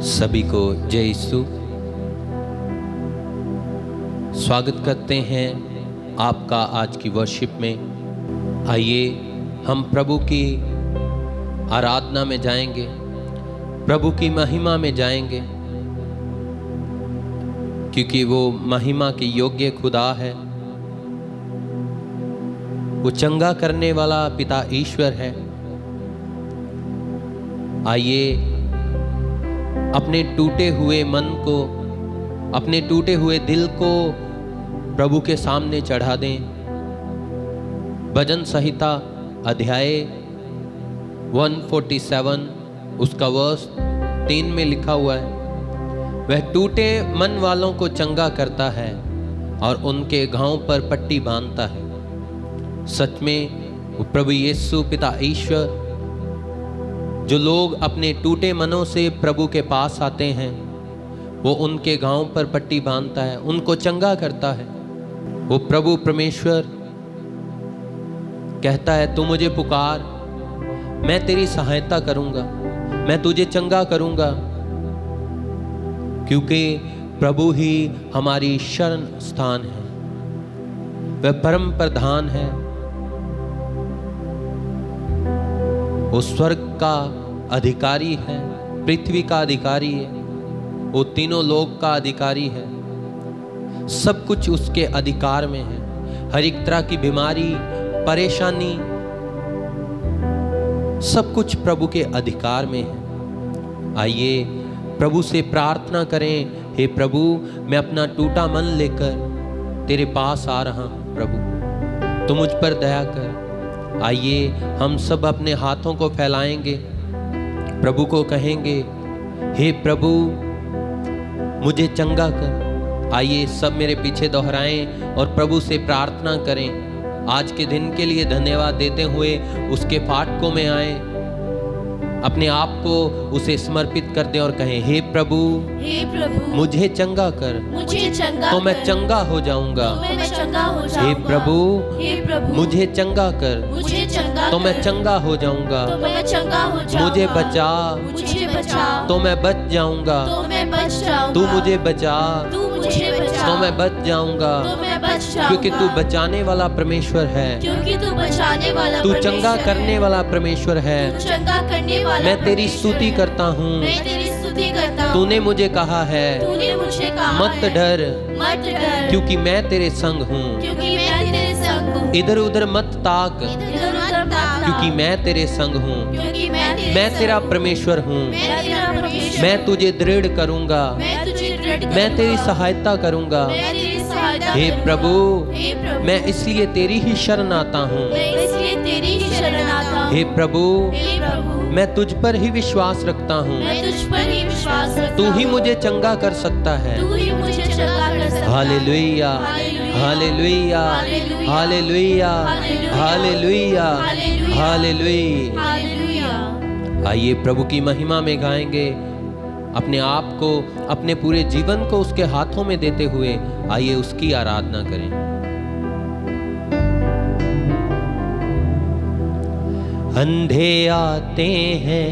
सभी को जय यीशु। स्वागत करते हैं आपका आज की वर्शिप में। आइए हम प्रभु की आराधना में जाएंगे, प्रभु की महिमा में जाएंगे, क्योंकि वो महिमा की योग्य खुदा है। वो चंगा करने वाला पिता ईश्वर है। आइए अपने टूटे हुए मन को, अपने टूटे हुए दिल को प्रभु के सामने चढ़ा दें। भजन संहिता अध्याय 147 उसका वर्ष 3 में लिखा हुआ है, वह टूटे मन वालों को चंगा करता है और उनके घावों पर पट्टी बांधता है। सच में वो प्रभु यीशु पिता ईश्वर, जो लोग अपने टूटे मनों से प्रभु के पास आते हैं, वो उनके घावों पर पट्टी बांधता है, उनको चंगा करता है। वो प्रभु परमेश्वर कहता है, तू मुझे पुकार, मैं तेरी सहायता करूंगा, मैं तुझे चंगा करूंगा, क्योंकि प्रभु ही हमारी शरण स्थान है। वह परम प्रधान है। वो स्वर्ग का अधिकारी है, पृथ्वी का अधिकारी है, वो तीनों लोक का अधिकारी है। सब कुछ उसके अधिकार में है। हर एक तरह की बीमारी, परेशानी, सब कुछ प्रभु के अधिकार में है। आइए प्रभु से प्रार्थना करें, हे प्रभु, मैं अपना टूटा मन लेकर तेरे पास आ रहा हूं। प्रभु तू मुझ पर दया कर। आइए हम सब अपने हाथों को फैलाएंगे, प्रभु को कहेंगे, हे प्रभु मुझे चंगा कर। आइए सब मेरे पीछे दोहराएं और प्रभु से प्रार्थना करें। आज के दिन के लिए धन्यवाद देते हुए उसके फाटकों में आए, अपने आप को उसे समर्पित कर दें और कहें, हे प्रभु मुझे चंगा कर, मुझे चंगा तो मैं चंगा हो जाऊंगा। हे प्रभु मुझे चंगा कर, मुझे चंगा तो मैं चंगा हो जाऊंगा। तो मैं चंगा हो जाऊंगा। मुझे बचा, मुझे बचा, तो मैं बच जाऊंगा। तो मैं बच जाऊंगा। तू मुझे बचा, तू मुझे बचा, तो मैं बच जाऊंगा। तो मैं बच जाऊंगा। क्योंकि तू बचाने वाला परमेश्वर है, क्योंकि तू बचाने वाला तू परमेश्वर चंगा है। करने वाला परमेश्वर है। तू चंगा करने वाला मैं तेरी परमेश्वर स्तुति है। करता हूँ। मैं तेरी स्तुति करता हूँ। तूने मुझे कहा है, तूने मुझे कहा मत है, डर, मत डर, क्योंकि मैं तेरे संग हूँ। क्योंकि मैं तेरे संग हूँ। इधर उधर मत ताक, इधर उधर मत ताक, क्योंकि मैं तेरे संग हूँ। क्योंकि मैं तेरा परमेश्वर हूँ। मैं तेरा परमेश्वर, मैं तुझे दृढ़ करूंगा, मैं तुझे दृढ़ मैं तेरी करूंगा। सहायता करूंगा। मैं तेरी सहायता हे करूंगा। प्रभु, हे प्रभु, मैं इसलिए तेरी ही शरण आता हूँ। मैं इसलिए तेरी ही शरण आता हूँ। हे प्रभु, हे प्रभु, मैं तुझ पर ही विश्वास रखता हूँ। मैं तुझ पर ही विश्वास रखता तू ही हूँ। मुझे चंगा कर सकता है। तू ही मुझे चंगा कर सकता है। Hallelujah, hallelujah, hallelujah, hallelujah, hallelujah. Hallelujah. आइए प्रभु की महिमा में गाएंगे। अपने आप को, अपने पूरे जीवन को उसके हाथों में देते हुए आइए उसकी आराधना करें। अंधे आते हैं,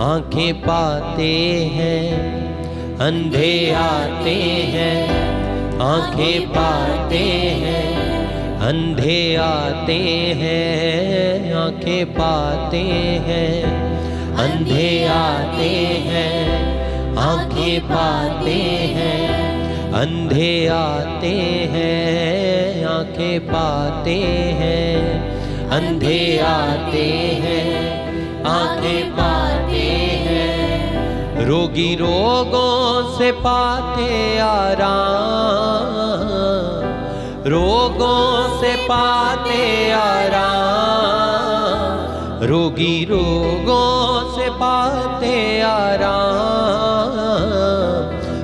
आंखें पाते हैं। अंधे आते हैं, आंखें पाते हैं। अंधे आते हैं, आंखें पाते हैं। अंधे आते हैं, आंखें पाते हैं। अंधे आते हैं, आंखें पाते हैं। अंधे आते हैं, आंखें पाते हैं। रोगी रोगों से पाते आराम, रोगों से पाते आराम। रोगी रोगों से पाते आराम।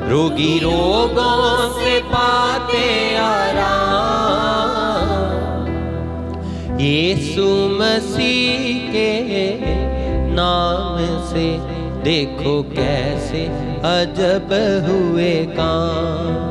रोगी रोगों से पाते आराम। यीशु मसीह के नाम से देखो कैसे अजब हुए काम।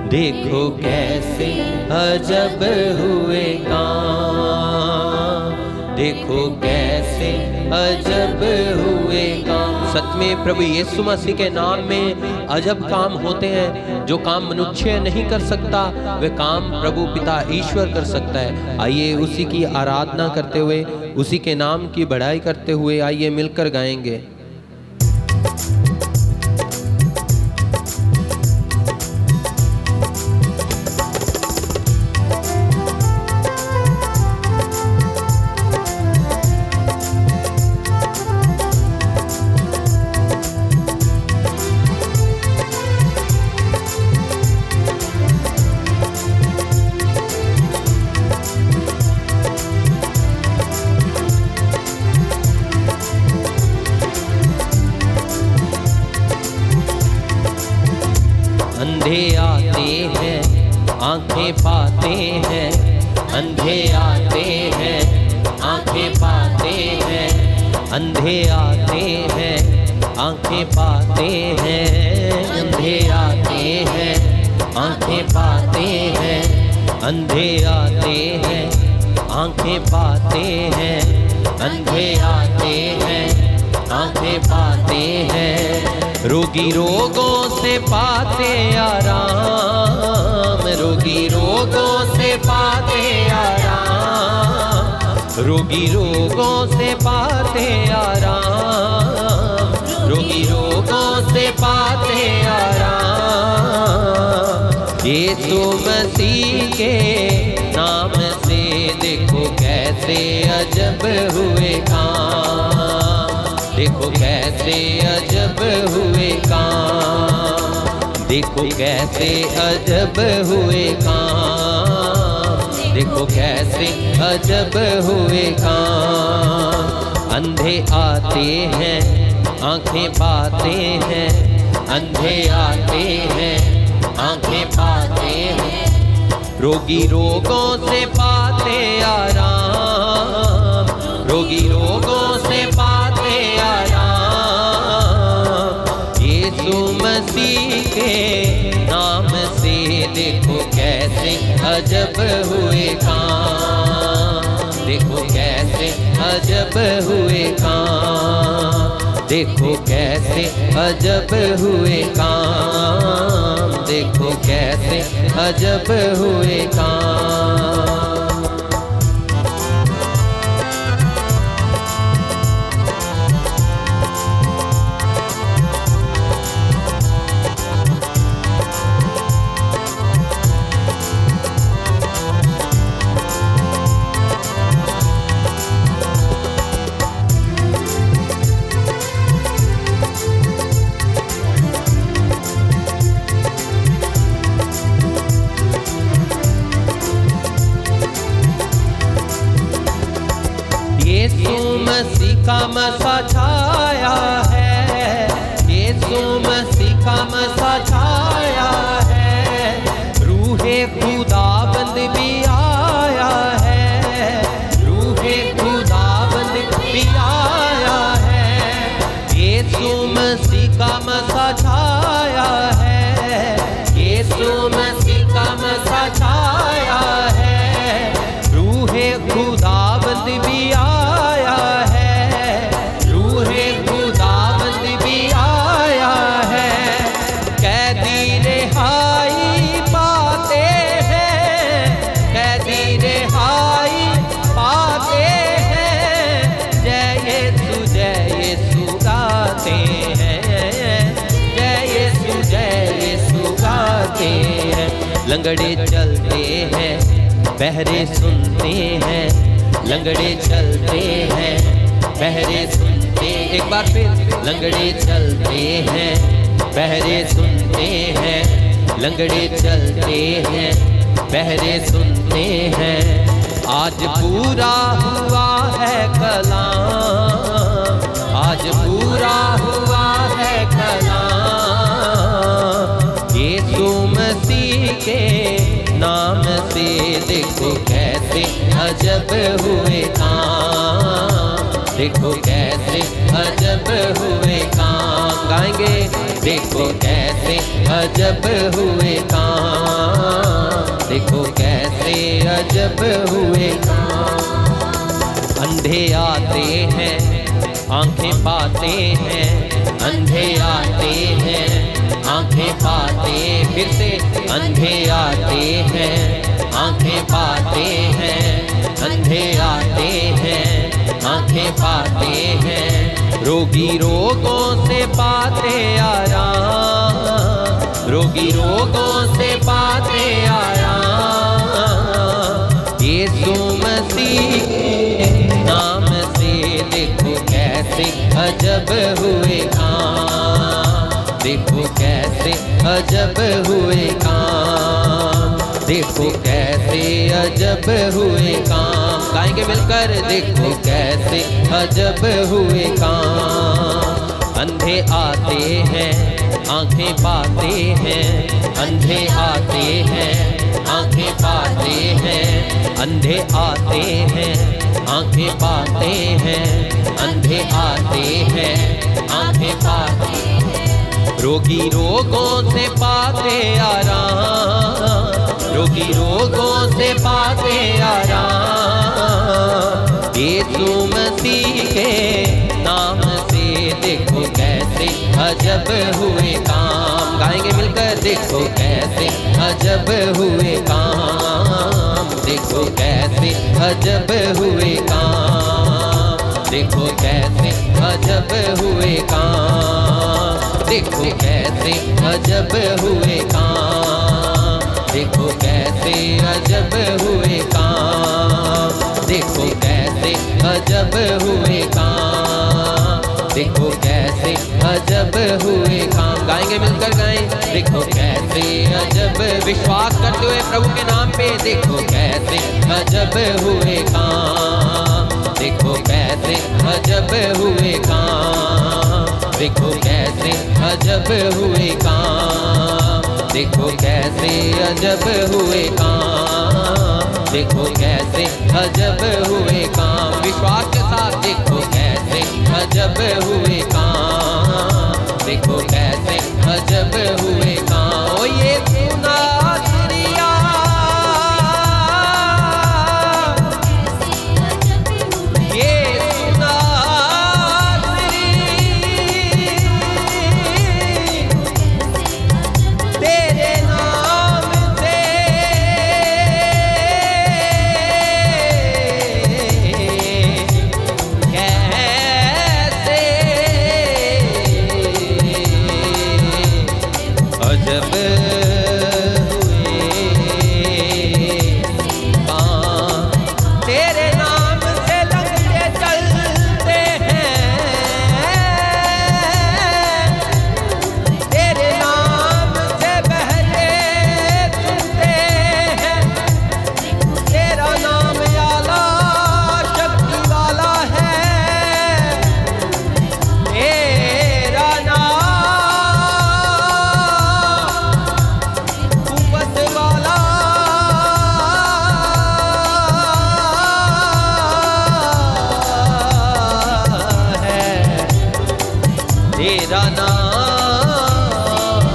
देखो कैसे अजब हुए काम। देखो कैसे अजब हुए काम। सच में प्रभु यीशु मसीह के नाम में अजब काम होते हैं। जो काम मनुष्य नहीं कर सकता वे काम प्रभु पिता ईश्वर कर सकता है। आइए उसी की आराधना करते हुए, उसी के नाम की बढ़ाई करते हुए आइए मिलकर गाएंगे। अंधे आते हैं आंखें पाते हैं, अंधे आते हैं आंखें पाते हैं, अंधे आते हैं आंखें पाते हैं, अंधे आते हैं आंखें पाते हैं, अंधे आते हैं आंखें पाते हैं, अंधे आते हैं आंखें पाते हैं। रोगी रोगों से पाते आराम, रोगी रोगों से पाते आराम, रोगी रोगों से पाते आराम, रोगी रोगों से पाते आराम। यीशु मसीह के नाम से देखो कैसे अजब हुए काम, देखो कैसे अजब हुए काम, देखो कैसे अजब हुए काम, देखो कैसे अजब हुए काम। अंधे आते हैं आंखें पाते हैं, अंधे आते हैं आंखें पाते हैं, रोगी रोगों से पाते आराम, रोगी रोगों से पाते आराम। यीशु मसीह के नाम से देखो कैसे अजब हुए काम, देखो कैसे अजब हुए काम, देखो कैसे अजब हुए काम, देखो कैसे अजब हुए काम। यीशु मसीह का मसा छाया है, यीशु मसीह का मसा छाया है, रूहे खुदाबंद भी आया है, रूहे खुदाबंद भी आया है। यीशु मसीह का मसा छाया है, यीशु मसीह का मसा छाया है, रूहे खुदाबंद भी आया है, रूहे खुदाबंद भी आया है। कैदी रिहाई पाते हैं, कैदी रिहाई पाते हैं, जय यीशु गाते हैं, जय यीशु गाते हैं। लंगड़े चलते हैं बहरे सुनते हैं, लंगड़े चलते हैं बहरे सुनते, एक बार फिर लंगड़े चलते हैं बहरे सुनते हैं, लंगड़े चलते हैं बहरे सुनते हैं। आज पूरा हुआ है कलाम, आज पूरा हुआ है कलाम। यीशु मसीह के नाम से देखो कैसे अजब हुए काम, देखो कैसे अजब हुए काम। गाएंगे देखो कैसे अजब हुए काम, देखो कैसे अजब हुए काम। अंधे आते हैं आंखें पाते हैं, अंधे आते हैं आंखें पाते, फिर से अंधे आते हैं आंखें पाते हैं, अंधे आते हैं आंखें पाते हैं, रोगी रोगों से पाते आराम, रोगी रोगों से पाते आराम। यीशु मसीह के नाम से देखो कैसे अजब हुए काम, देखो कैसे अजब हुए काम, देखो कैसे अजब हुए काम। गाएंगे मिलकर, देखो कैसे अजब हुए काम। अंधे आते हैं आंखें पाते हैं, अंधे आते हैं आंखें पाते हैं, अंधे आते हैं आंखें पाते हैं, अंधे आते हैं आंखें पाते हैं, रोगी रोगों से पाते आराम, रोगी रोगों से पाते आराम। यीशु मसीह के नाम से देखो कैसे अजब हुए काम। गाएंगे मिलकर, देखो कैसे अजब हुए काम, देखो कैसे अजब हुए काम, देखो कैसे अजब हुए काम, देखो कैसे अजब हुए काम, देखो कैसे अजब हुए काम, देखो कैसे अजब हुए काम, देखो कैसे अजब हुए काम। गाएंगे मिलकर, गाएं, देखो कैसे अजब, विश्वास करते हुए प्रभु के नाम पे, देखो कैसे अजब हुए काम, देखो कैसे अजब हुए काम, देखो कैसे अजब हुए काम, देखो कैसे अजब हुए काम, देखो कैसे अजब हुए काम। विश्वास के साथ देखो कैसे अजब हुए काम, देखो कैसे अजब हुए काम। ओ ये सुना दुनिया, ये सुना तेरे नाम से कैसे अजब हुए काम। तेरे नाम से लंगड़े चलते हैं, तेरे नाम से बहरे सुनते हैं, तेरा नाम आला शक्ति वाला है, तेरा नाम कुव्वत वाला है, तेरा नाम,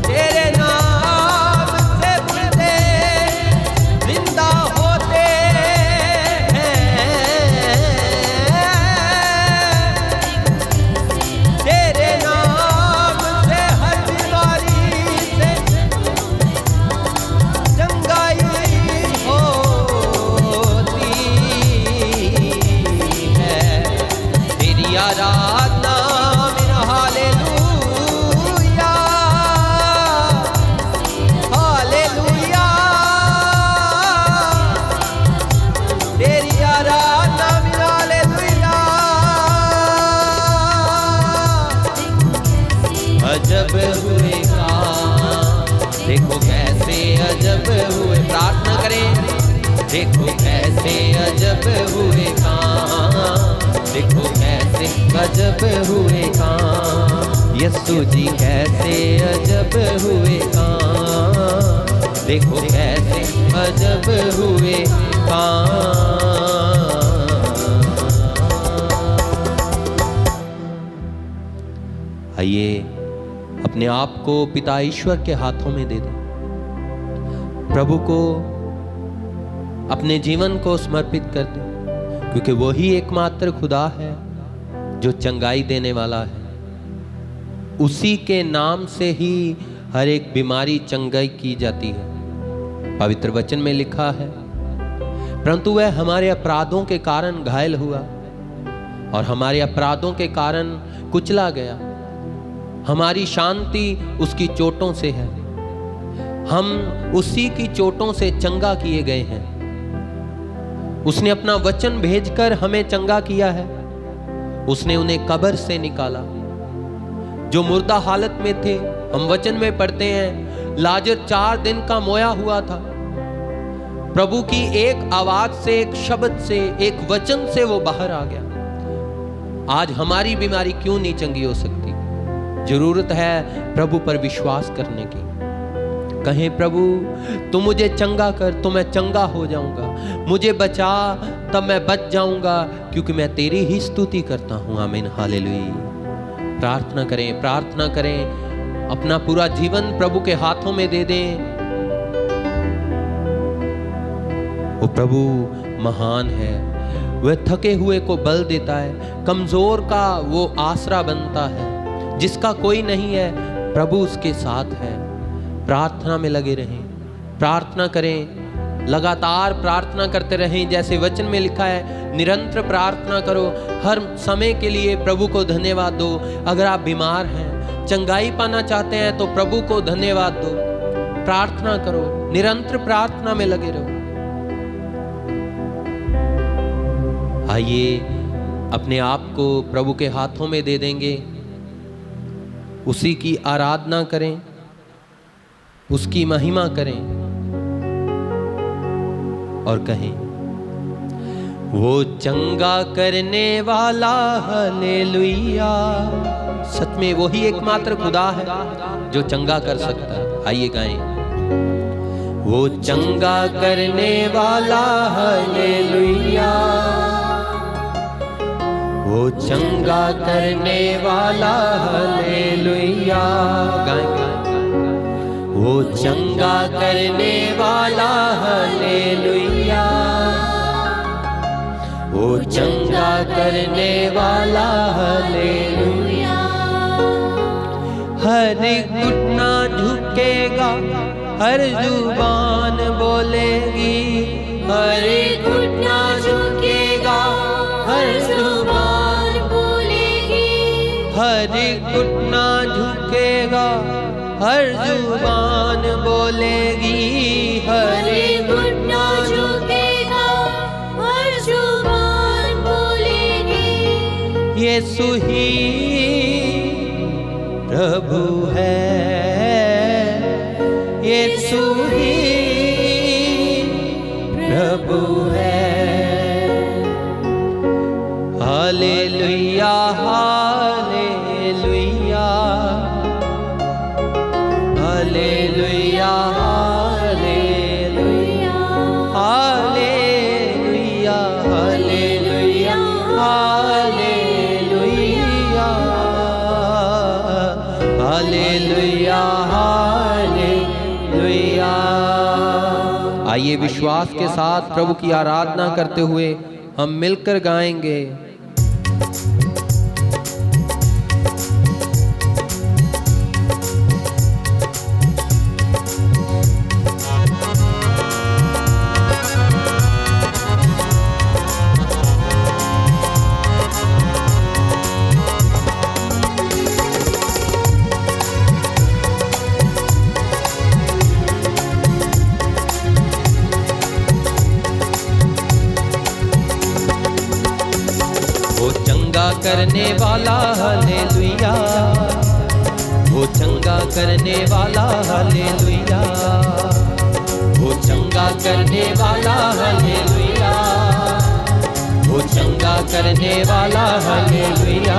तेरे नाम से मुर्दे जिंदा होते हैं, तेरे नाम से हर बीमारी से चंगाई होती है। तेरी आराधना में हालेलुया, हालेलुया, तेरी आराधना में हालेलुया। अजब हुए काम, देखो कैसे अजब हुए। प्रार्थना करें, देखो कैसे अजब हुए काम, देखो कैसे अजब हुए काम। यीशु जी कैसे अजब हुए काम, देखो कैसे अजब हुए काम। आइए अपने आप को पिता ईश्वर के हाथों में दे दें, प्रभु को अपने जीवन को समर्पित कर दें, क्योंकि वही एकमात्र खुदा है जो चंगाई देने वाला है। उसी के नाम से ही हर एक बीमारी चंगाई की जाती है। पवित्र वचन में लिखा है, परंतु वह हमारे अपराधों के कारण घायल हुआ और हमारे अपराधों के कारण कुचला गया। हमारी शांति उसकी चोटों से है, हम उसी की चोटों से चंगा किए गए हैं। उसने अपना वचन भेजकर हमें चंगा किया है। उसने उन्हें कब्र से निकाला जो मुर्दा हालत में थे। हम वचन में पढ़ते हैं, लाजर 4 दिन का मोया हुआ था। प्रभु की एक आवाज से, एक शब्द से, एक वचन से वो बाहर आ गया। आज हमारी बीमारी क्यों नहीं चंगी हो सकती? जरूरत है प्रभु पर विश्वास करने की। कहें, प्रभु तू मुझे चंगा कर तो मैं चंगा हो जाऊंगा, मुझे बचा तब मैं बच जाऊंगा, क्योंकि मैं तेरी ही स्तुति करता हूं। आमीन, हालेलुया। प्रार्थना करें, प्रार्थना करें, अपना पूरा जीवन प्रभु के हाथों में दे दें। वो प्रभु महान है, वह थके हुए को बल देता है, कमजोर का वो आसरा बनता है। जिसका कोई नहीं है, प्रभु उसके साथ है। प्रार्थना में लगे रहें, प्रार्थना करें, लगातार प्रार्थना करते रहें। जैसे वचन में लिखा है, निरंतर प्रार्थना करो, हर समय के लिए प्रभु को धन्यवाद दो। अगर आप बीमार हैं, चंगाई पाना चाहते हैं, तो प्रभु को धन्यवाद दो, प्रार्थना करो, निरंतर प्रार्थना में लगे रहो। आइए अपने आप को प्रभु के हाथों में दे देंगे, उसी की आराधना करें, उसकी महिमा करें और कहें, वो चंगा करने वाला, हालेलुया। सच में वही एकमात्र खुदा है जो चंगा कर सकता है। आइए गाएं, वो चंगा करने वाला, हालेलुया। वो चंगा करने वाला, हालेलुया। गाएं, वो चंगा करने वाला, हालेलुया। वो चंगा करने वाला, हालेलुया। हर घुटना झुकेगा, हर जुबान बोलेगी। हर घुटना झुकेगा, हर जुबान बोलेगी। हर घुटना झुकेगा, हर जुबान बोलेगी। हर घुटना झुकेगा, हर जुबान बोलेगी। यीशु ही प्रभु है, यीशु ही प्रभु है। Hallelujah, hallelujah, hallelujah, hallelujah, hallelujah, hallelujah, hallelujah, hallelujah, hallelujah. आइए विश्वास के साथ प्रभु की आराधना करते हुए हम मिलकर गाएंगे। करने वाला, हालेलुया। वो चंगा करने वाला, हालेलुया। वो चंगा करने वाला, हालेलुया। वो चंगा करने वाला, हालेलुया।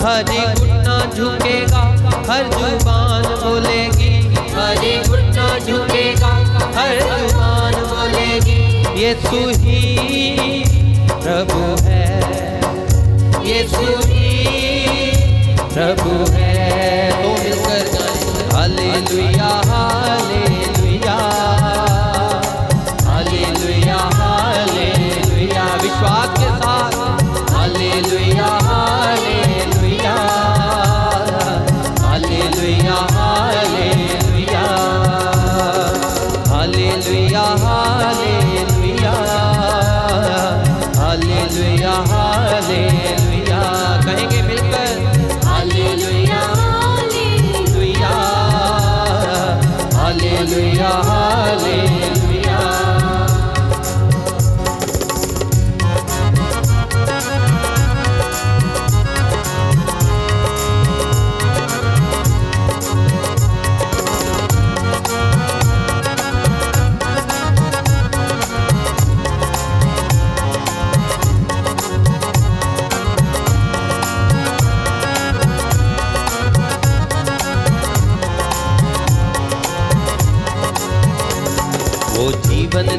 हर घुटना झुकेगा, हर जुबान बोलेगी। हर घुटना झुकेगा, हर जुबान बोलेगी। यीशु ही प्रभु है, यीशु ही प्रभु है। तो मिलकर गाएं, हालेलुया, हालेलुया, हालेलुया, हालेलुया। विश्वास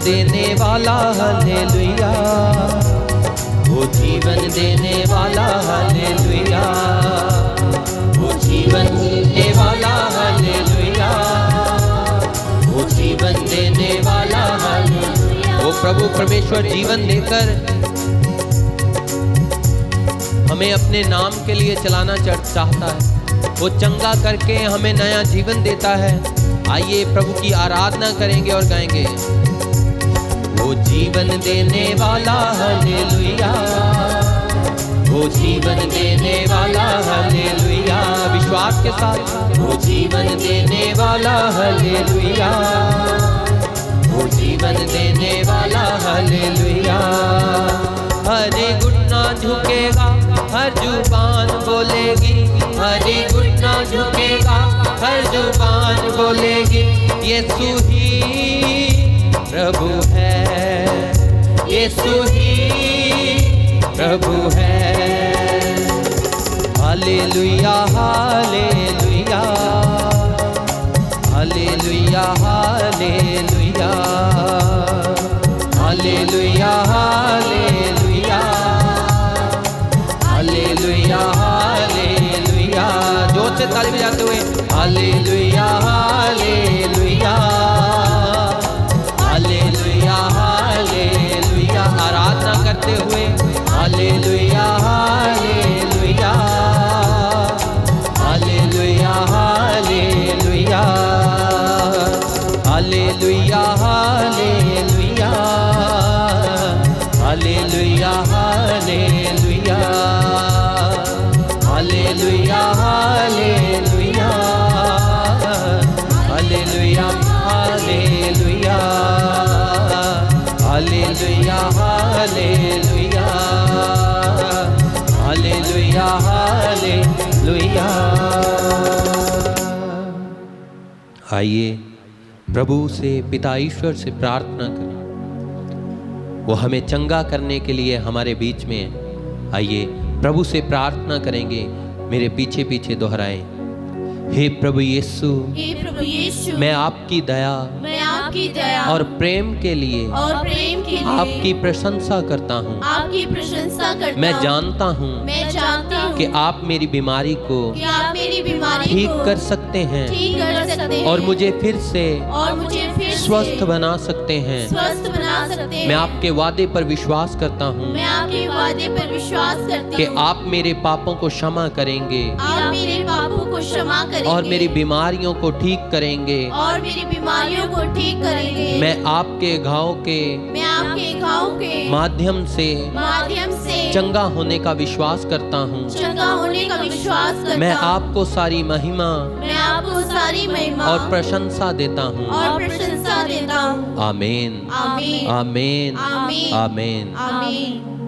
देने वाला हालेलुया, वो जीवन देने वाला हालेलुया, वो जीवन देने वाला हालेलुया, वो जीवन देने वाला हालेलुया। वो प्रभु परमेश्वर जीवन देकर हमें अपने नाम के लिए चलाना चाहता है। वो चंगा करके हमें नया जीवन देता है। आइए प्रभु की आराधना करेंगे और गाएंगे। वो जीवन देने वाला हालेलुया, वो जीवन देने वाला हालेलुया, विश्वास के साथ। वो जीवन देने वाला हालेलुया, वो जीवन देने वाला हालेलुया। हर घुटना झुकेगा, हर जुबान बोलेगी, हर घुटना झुकेगा, हर जुबान बोलेगी, यीशु ही प्रभु है, यीशु ही प्रभु है। Hallelujah hallelujah, hallelujah hallelujah, hallelujah hallelujah, hallelujah hallelujah. जोर से ताली बजाते हुए हालेलुया हालेलुया, हालेलुया हालेलुया। आराधना करते हुए hallelujah hallelujah, hallelujah hallelujah, hallelujah hallelujah, hallelujah hallelujah, hallelujah hallelujah, hallelujah hallelujah, hallelujah hallelujah, hallelujah hallelujah. आइए प्रभु से, पिता ईश्वर से प्रार्थना करें। वो हमें चंगा करने के लिए हमारे बीच में है। आइए प्रभु से प्रार्थना करेंगे, मेरे पीछे पीछे दोहराएं। हे प्रभु यीशु, हे प्रभु यीशु, मैं आपकी दया मैं आपकी दया और प्रेम के लिए आपकी प्रशंसा करता हूँ। आपकी प्रशंसा करता मैं हूँ। जानता हूँ मैं जानता हूँ कि आप मेरी बीमारी को कि आप मेरी बीमारी ठीक को कर सकते हैं ठीक कर सकते हैं और मुझे फिर से और मुझे फिर स्वस्थ से बना सकते हैं। स्वस्थ बना सकते हैं। मैं आपके वादे पर विश्वास करता हूँ मैं आपके वादे पर विश्वास करती कि हूँ। आप मेरे पापों को क्षमा करेंगे आप मेरे पापों को क्षमा करेंगे और मेरी बीमारियों को ठीक करेंगे। और मेरी बीमारियों को ठीक करेंगे। मैं आपके घाव के मैं आपके घाव के माध्यम से चंगा होने का विश्वास करता हूँ। चंगा होने का विश्वास करता मैं हूँ। आपको सारी महिमा मैं आपको सारी महिमा और प्रशंसा देता हूँ। और प्रशंसा देता हूँ। आमीन आमीन आमीन आमीन आमीन। आमीन।